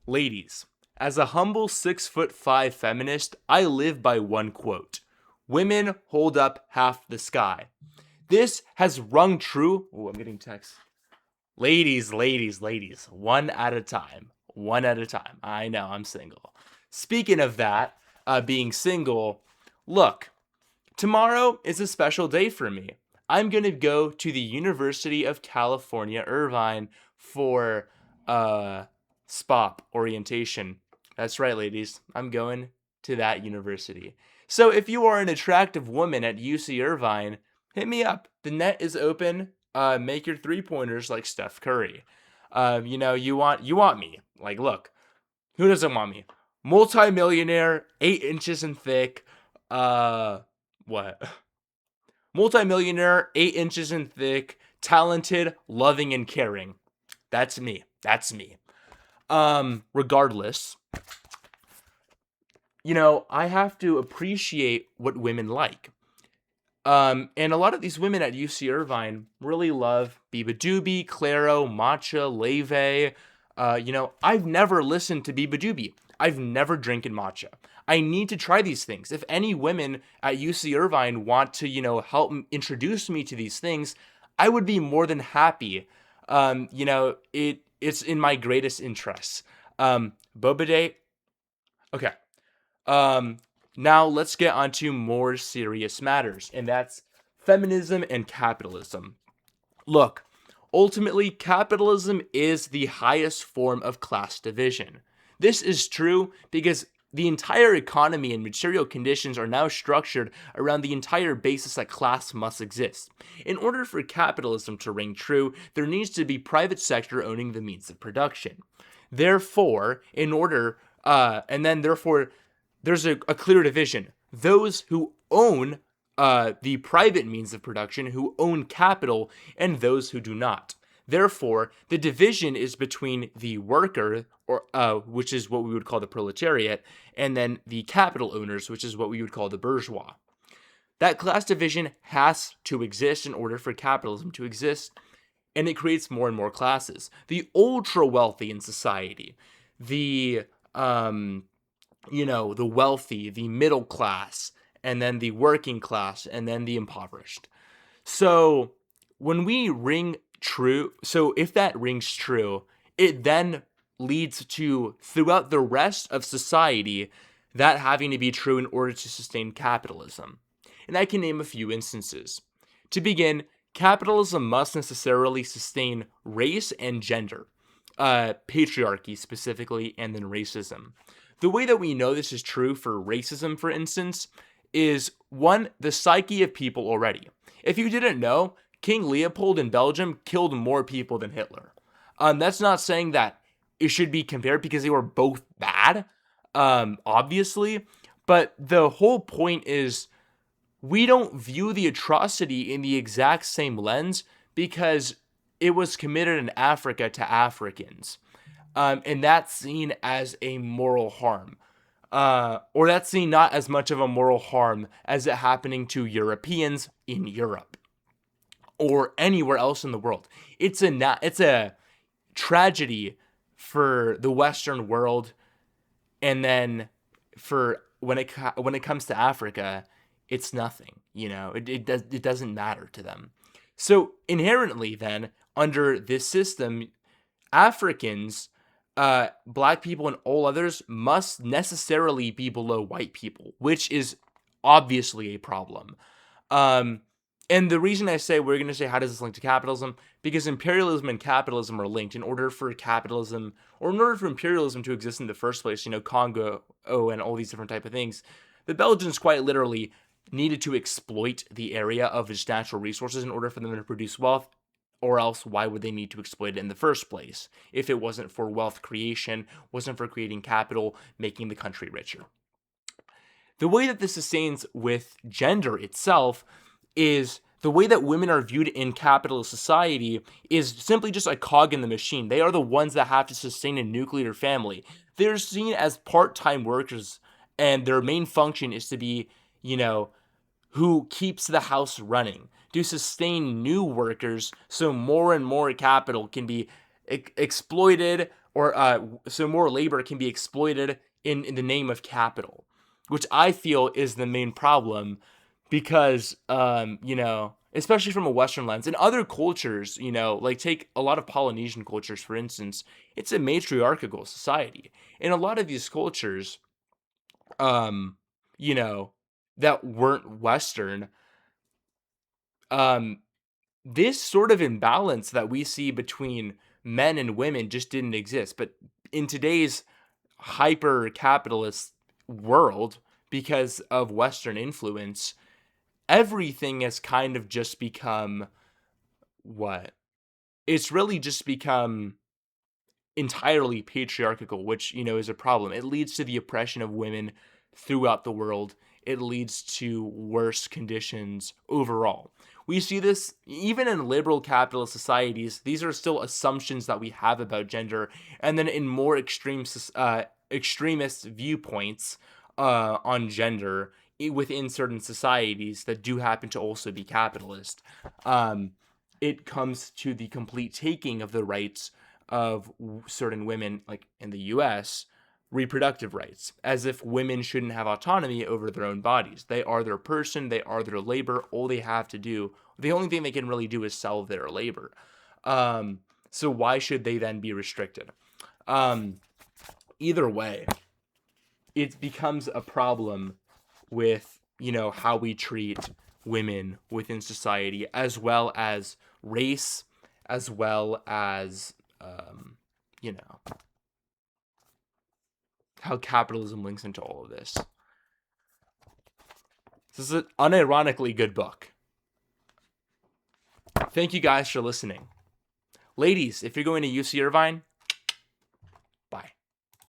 Ladies, as a humble 6'5" feminist, I live by one quote: women hold up half the sky. This has rung true. Oh, I'm getting texts. Ladies, ladies, ladies, one at a time. One at a time. I know, I'm single. Speaking of that, being single, look, tomorrow is a special day for me. I'm going to go to the University of California, Irvine for SPOP orientation. That's right, ladies. I'm going to that university. So if you are an attractive woman at UC Irvine, hit me up. The net is open. Make your 3-pointers like Steph Curry. You want me. Like, look, who doesn't want me? Multi-millionaire, 8 inches in thick. What? Multi-millionaire, 8 inches in thick, talented, loving, and caring. That's me. That's me. Regardless, I have to appreciate what women like. And a lot of these women at UC Irvine really love beabadoobee, claro, matcha, leve. I've never listened to beabadoobee. I've never drinking matcha. I need to try these things. If any women at UC Irvine want to, help introduce me to these things, I would be more than happy. It's in my greatest interests. Boba Day. Okay. Now let's get on to more serious matters, and that's feminism and capitalism. Look, ultimately, capitalism is the highest form of class division. This is true because the entire economy and material conditions are now structured around the entire basis that class must exist. In order for capitalism to ring true, there needs to be private sector owning the means of production. Therefore, there's a clear division. Those who own the private means of production, who own capital, and those who do not. Therefore, the division is between the worker, which is what we would call the proletariat, and then the capital owners, which is what we would call the bourgeois. That class division has to exist in order for capitalism to exist, and it creates more and more classes. The ultra wealthy in society, the wealthy, the middle class, and then the working class, and then the impoverished. So if that rings true, it then leads to, throughout the rest of society, that having to be true in order to sustain capitalism. And I can name a few instances. To begin, capitalism must necessarily sustain race and gender, patriarchy specifically, and then racism. The way that we know this is true for racism, for instance, is one, the psyche of people already. If you didn't know, King Leopold in Belgium killed more people than Hitler. That's not saying that it should be compared because they were both bad, obviously, but the whole point is we don't view the atrocity in the exact same lens because it was committed in Africa to Africans. And that's seen as a moral harm. Or that's seen not as much of a moral harm as it happening to Europeans in Europe or anywhere else in the world. It's a tragedy for the Western world, and then for when it comes to Africa, it's nothing. It doesn't matter to them. So inherently, then, under this system, Africans, black people, and all others must necessarily be below white people, which is obviously a problem. And the reason I say we're going to say how does this link to capitalism, because imperialism and capitalism are linked. In order for imperialism to exist in the first place, Congo, and all these different type of things, the Belgians quite literally needed to exploit the area of its natural resources in order for them to produce wealth. Or else, why would they need to exploit it in the first place if it wasn't for wealth creation, wasn't for creating capital, making the country richer? The way that this sustains with gender itself is the way that women are viewed in capitalist society is simply just a cog in the machine. They are the ones that have to sustain a nuclear family. They're seen as part-time workers, and their main function is to be, who keeps the house running, to sustain new workers so more and more capital can be exploited or so more labor can be exploited in the name of capital, which I feel is the main problem, because especially from a Western lens, in other cultures, like take a lot of Polynesian cultures for instance, it's a matriarchal society. In a lot of these cultures, um, you know, that weren't Western, um, this sort of imbalance that we see between men and women just didn't exist. But in today's hyper capitalist world, because of Western influence, everything has kind of just become what? It's really just become entirely patriarchal, which, is a problem. It leads to the oppression of women throughout the world. It leads to worse conditions overall. We see this even in liberal capitalist societies. These are still assumptions that we have about gender. And then in more extremist viewpoints on gender within certain societies that do happen to also be capitalist, it comes to the complete taking of the rights of certain women, like in the US, reproductive rights, as if women shouldn't have autonomy over their own bodies. They are their person, they are their labor. All they have to do, the only thing they can really do is sell their labor. So why should they then be restricted? Either way, it becomes a problem with, how we treat women within society, as well as race, as well as, you know, how capitalism links into all of this. This is an unironically good book. Thank you guys for listening. Ladies, if you're going to UC Irvine,